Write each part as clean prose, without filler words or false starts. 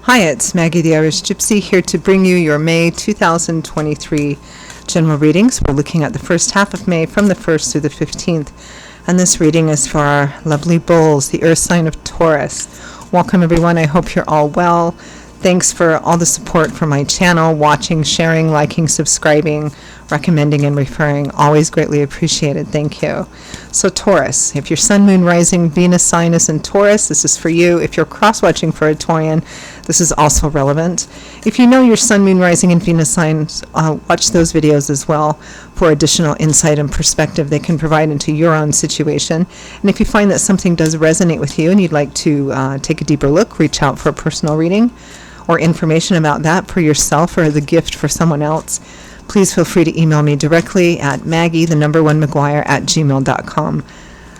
Hi, it's Maggie the Irish Gypsy here to bring you your May 2023 general readings. We're looking at the first half of May from the 1st through the 15th, and this reading is for our lovely bulls, the earth sign of Taurus. Welcome everyone, I hope you're all well. Thanks for all the support for my channel, watching, sharing, liking, subscribing, recommending, and referring. Always greatly appreciated. Thank you. So Taurus, if your sun, moon, rising, Venus sign is in Taurus, this is for you. If you're cross-watching for a Taurian, this is also relevant. If you know your sun, moon, rising, and Venus signs, watch those videos as well for additional insight and perspective they can provide into your own situation. And if you find that something does resonate with you and you'd like to take a deeper look, reach out for a personal reading or information about that for yourself or the gift for someone else, please feel free to email me directly at maggie1mcguire@gmail.com.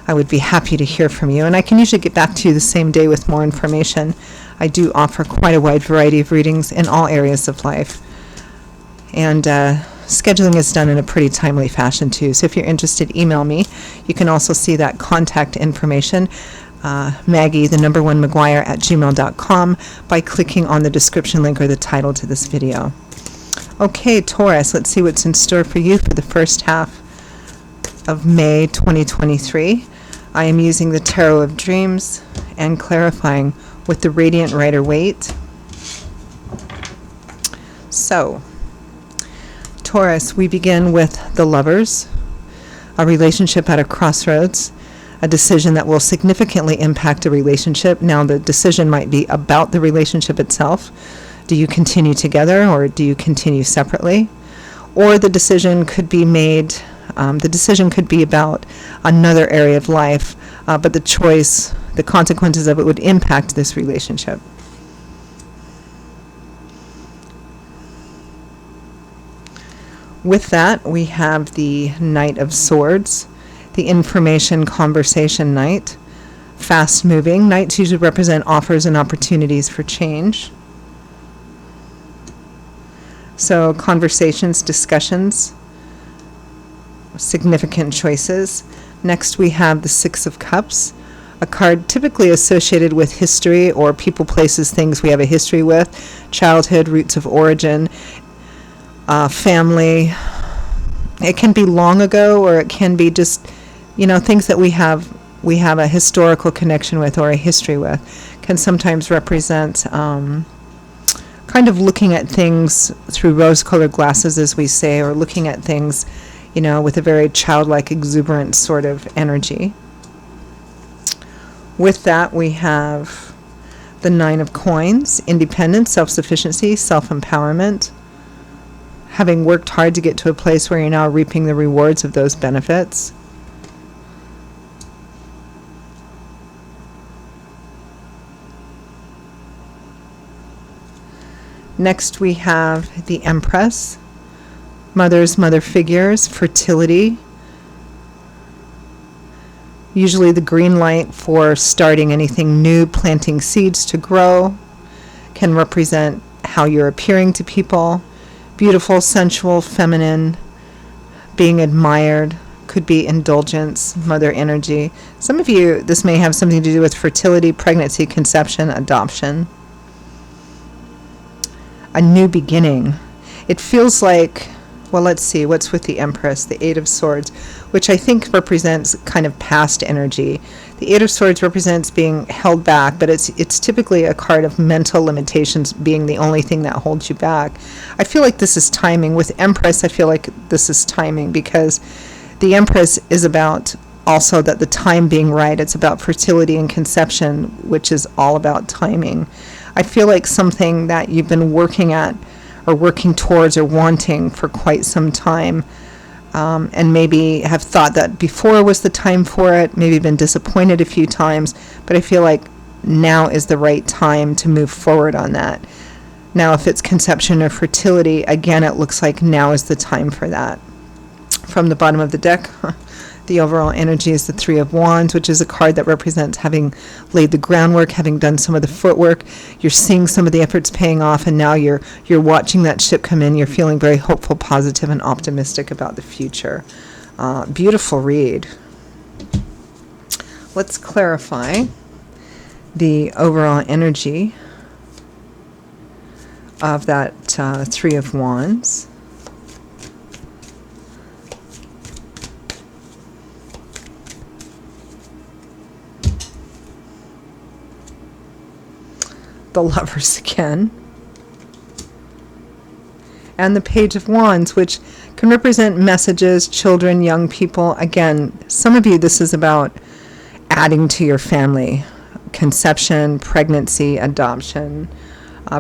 I would be happy to hear from you, and I can usually get back to you the same day with more information. I do offer quite a wide variety of readings in all areas of life, and scheduling is done in a pretty timely fashion too. So if you're interested, email me. You can also see that contact information, maggie1mcguire@gmail.com, by clicking on the description link or the title to this video. Okay, Taurus, let's see what's in store for you for the first half of May 2023. I am using the Tarot of Dreams and clarifying with the Radiant Rider-Waite. So, Taurus, we begin with the Lovers, a relationship at a crossroads, a decision that will significantly impact a relationship. Now, the decision might be about the relationship itself. Do you continue together or do you continue separately? Or the decision could be made, the decision could be about another area of life, but the choice, the consequences of it would impact this relationship. With that, we have the Knight of Swords, the information conversation knight, fast moving. Knights usually represent offers and opportunities for change. So conversations, discussions, significant choices. Next we have the Six of Cups, a card typically associated with history or people, places, things we have a history with, childhood, roots of origin, family. It can be long ago, or it can be just, things that we have a historical connection with or a history with. Can sometimes represent kind of looking at things through rose-colored glasses, as we say, or looking at things, with a very childlike, exuberant sort of energy. With that, we have the Nine of Coins, independence, self-sufficiency, self-empowerment, having worked hard to get to a place where you're now reaping the rewards of those benefits. Next we have the Empress, mothers, mother figures, fertility, usually the green light for starting anything new, planting seeds to grow, can represent how you're appearing to people, beautiful, sensual, feminine, being admired, could be indulgence, mother energy. Some of you, this may have something to do with fertility, pregnancy, conception, adoption. A new beginning. It feels like, well, let's see, what's with the Empress, the Eight of Swords, which I think represents kind of past energy. The Eight of Swords represents being held back, but it's typically a card of mental limitations being the only thing that holds you back. I feel like this is timing. With Empress, I feel like this is timing, because the Empress is about also that the time being right. It's about fertility and conception, which is all about timing. I feel like something that you've been working at or working towards or wanting for quite some time, and maybe have thought that before was the time for it, maybe been disappointed a few times, but I feel like now is the right time to move forward on that. Now, if it's conception or fertility, again, it looks like now is the time for that. From the bottom of the deck, the overall energy is the Three of Wands, which is a card that represents having laid the groundwork, having done some of the footwork. You're seeing some of the efforts paying off, and now you're watching that ship come in. You're feeling very hopeful, positive, and optimistic about the future. Beautiful read. Let's clarify the overall energy of that Three of Wands. The Lovers again. And the Page of Wands, which can represent messages, children, young people. Again, some of you, this is about adding to your family. Conception, pregnancy, adoption,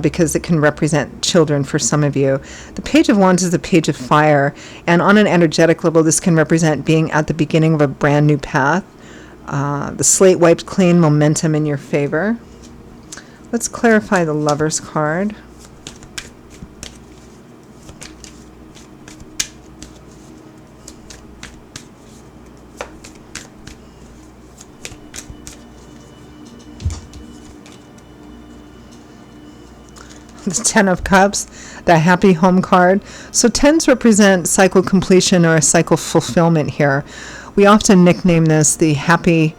because it can represent children for some of you. The Page of Wands is the Page of Fire, and on an energetic level, this can represent being at the beginning of a brand new path. The slate wiped clean, momentum in your favor. Let's clarify the Lovers card. The Ten of Cups, the Happy Home card. So tens represent cycle completion or a cycle fulfillment here. We often nickname this the Happy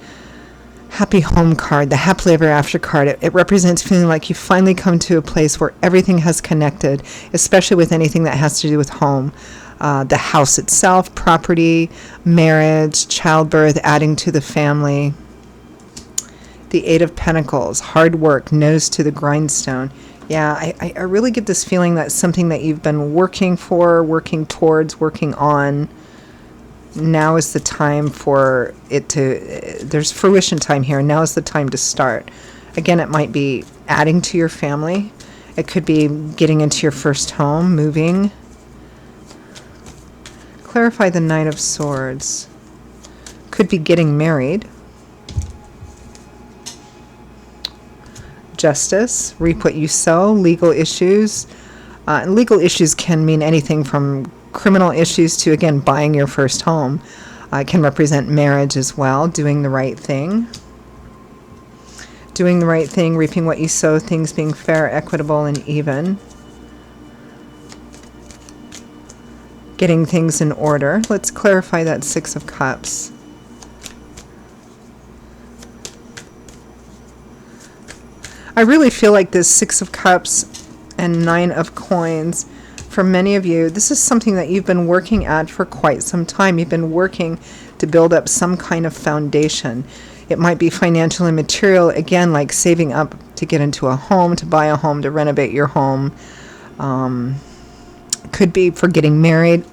Home card, the Happily Ever After card. It represents feeling like you finally come to a place where everything has connected, especially with anything that has to do with home. The house itself, property, marriage, childbirth, adding to the family. The Eight of Pentacles, hard work, nose to the grindstone. Yeah, I really get this feeling that something that you've been working for, working towards, working on, now is the time for it to, there's fruition time here. Now is the time to start. Again, it might be adding to your family. It could be getting into your first home, moving. Clarify the Knight of Swords. Could be getting married. Justice, reap what you sow. Legal issues. And legal issues can mean anything from criminal issues to, again, buying your first home. It can represent marriage as well, doing the right thing. Doing the right thing, reaping what you sow, things being fair, equitable, and even. Getting things in order. Let's clarify that Six of Cups. I really feel like this Six of Cups and Nine of Coins, for many of you, this is something that you've been working at for quite some time. You've been working to build up some kind of foundation. It might be financial and material, again, like saving up to get into a home, to buy a home, to renovate your home. Could be for getting married,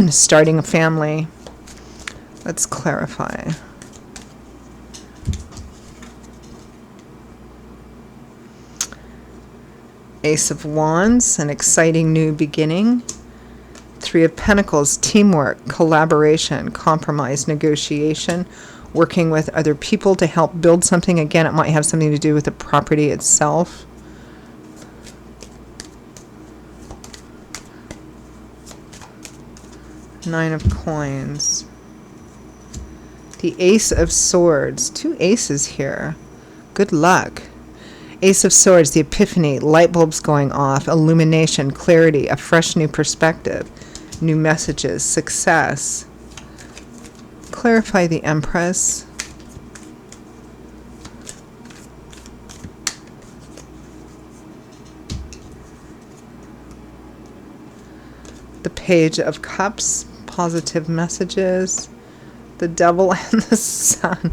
starting a family. Let's clarify. Ace of Wands, an exciting new beginning. Three of Pentacles, teamwork, collaboration, compromise, negotiation, working with other people to help build something. Again, it might have something to do with the property itself. Nine of Coins. The Ace of Swords. Two aces here. Good luck. Ace of Swords, the Epiphany, light bulbs going off, illumination, clarity, a fresh new perspective, new messages, success. Clarify the Empress. The Page of Cups, positive messages. The Devil and the Sun.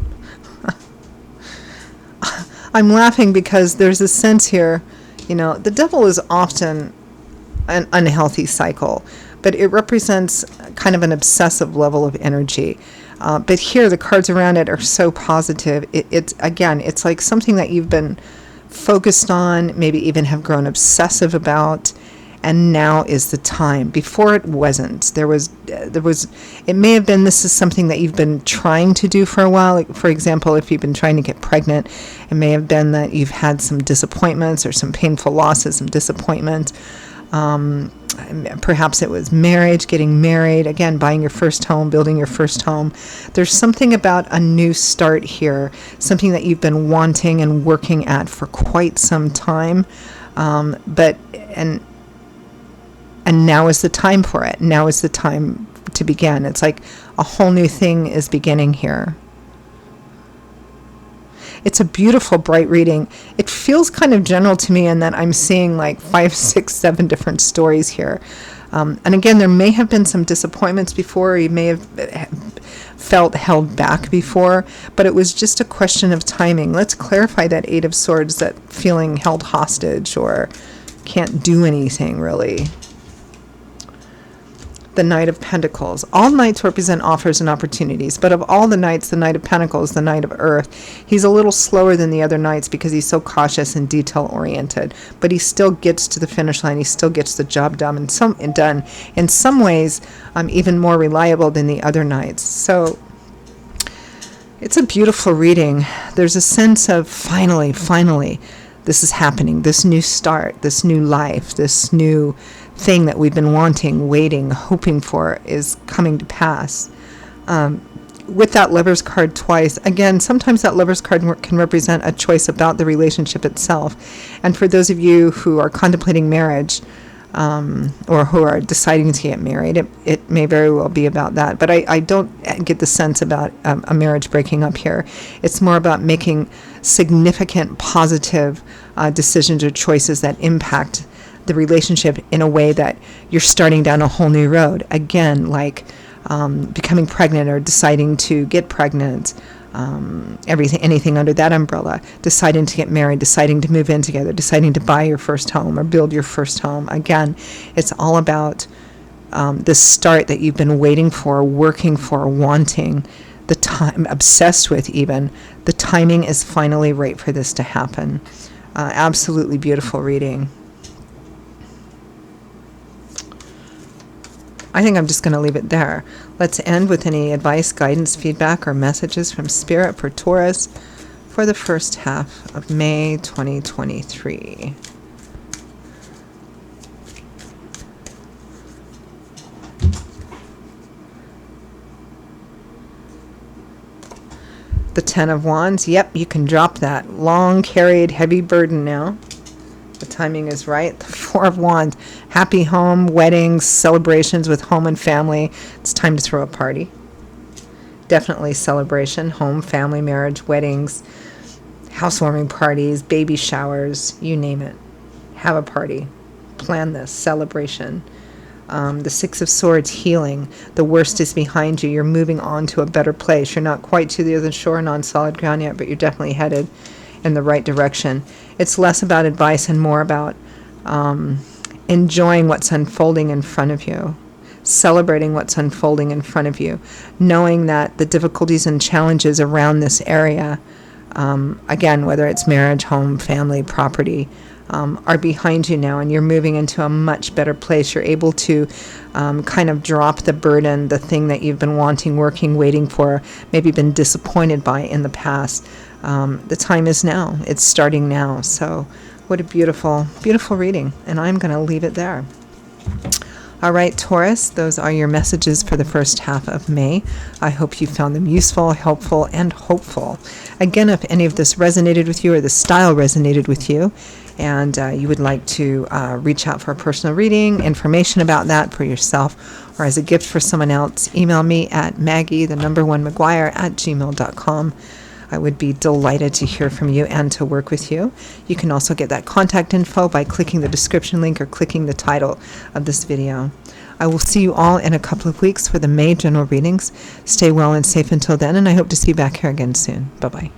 I'm laughing because there's a sense here, you know, the Devil is often an unhealthy cycle, but it represents kind of an obsessive level of energy. But here, the cards around it are so positive. It's again, it's like something that you've been focused on, maybe even have grown obsessive about, and now is the time. Before it wasn't. There was, it may have been, this is something that you've been trying to do for a while. Like, for example, if you've been trying to get pregnant, it may have been that you've had some disappointments or some painful losses, some disappointment. Perhaps it was marriage, getting married, again, buying your first home, building your first home. There's something about a new start here, something that you've been wanting and working at for quite some time. And now is the time for it. Now is the time to begin. It's like a whole new thing is beginning here. It's a beautiful, bright reading. It feels kind of general to me in that I'm seeing like 5, 6, 7 different stories here. And again, there may have been some disappointments before, or you may have felt held back before, but it was just a question of timing. Let's clarify that Eight of Swords, that feeling held hostage or can't do anything really. The Knight of Pentacles. All knights represent offers and opportunities, but of all the knights, the Knight of Pentacles, the Knight of Earth, he's a little slower than the other knights because he's so cautious and detail-oriented, but he still gets to the finish line. He still gets the job done, in some ways, even more reliable than the other knights. So it's a beautiful reading. There's a sense of finally, this is happening, this new start, this new life, this new thing that we've been wanting, waiting, hoping for is coming to pass. With that Lover's card twice, again, sometimes that Lover's card can represent a choice about the relationship itself. And for those of you who are contemplating marriage, or who are deciding to get married, it may very well be about that. But I don't get the sense about a marriage breaking up here. It's more about making significant positive decisions or choices that impact the relationship in a way that you're starting down a whole new road. Again, like becoming pregnant or deciding to get pregnant, anything under that umbrella, deciding to get married, deciding to move in together, deciding to buy your first home or build your first home. Again, it's all about this start that you've been waiting for, working for, wanting, the time, obsessed with even. The timing is finally right for this to happen. Absolutely beautiful reading. I think I'm just going to leave it there. Let's end with any advice, guidance, feedback, or messages from Spirit for Taurus for the first half of May 2023. The Ten of Wands. Yep, you can drop that long carried heavy burden now. The timing is right. The Four of Wands. Happy home, weddings, celebrations with home and family. It's time to throw a party. Definitely celebration. Home, family, marriage, weddings, housewarming parties, baby showers, you name it. Have a party. Plan this. Celebration. The Six of Swords, healing. The worst is behind you. You're moving on to a better place. You're not quite to the other shore and on solid ground yet, but you're definitely headed in the right direction. It's less about advice and more about enjoying what's unfolding in front of you, celebrating what's unfolding in front of you, knowing that the difficulties and challenges around this area, again, whether it's marriage, home, family, property, are behind you now, and you're moving into a much better place. You're able to kind of drop the burden, the thing that you've been wanting, working, waiting for, maybe been disappointed by in the past. The time is now. It's starting now. So what a beautiful, beautiful reading. And I'm going to leave it there. All right, Taurus, those are your messages for the first half of May. I hope you found them useful, helpful, and hopeful. Again, if any of this resonated with you or the style resonated with you, and you would like to reach out for a personal reading, information about that for yourself or as a gift for someone else, email me at maggie1mcguire@gmail.com. I would be delighted to hear from you and to work with you. You can also get that contact info by clicking the description link or clicking the title of this video. I will see you all in a couple of weeks for the May general readings. Stay well and safe until then, and I hope to see you back here again soon. Bye-bye.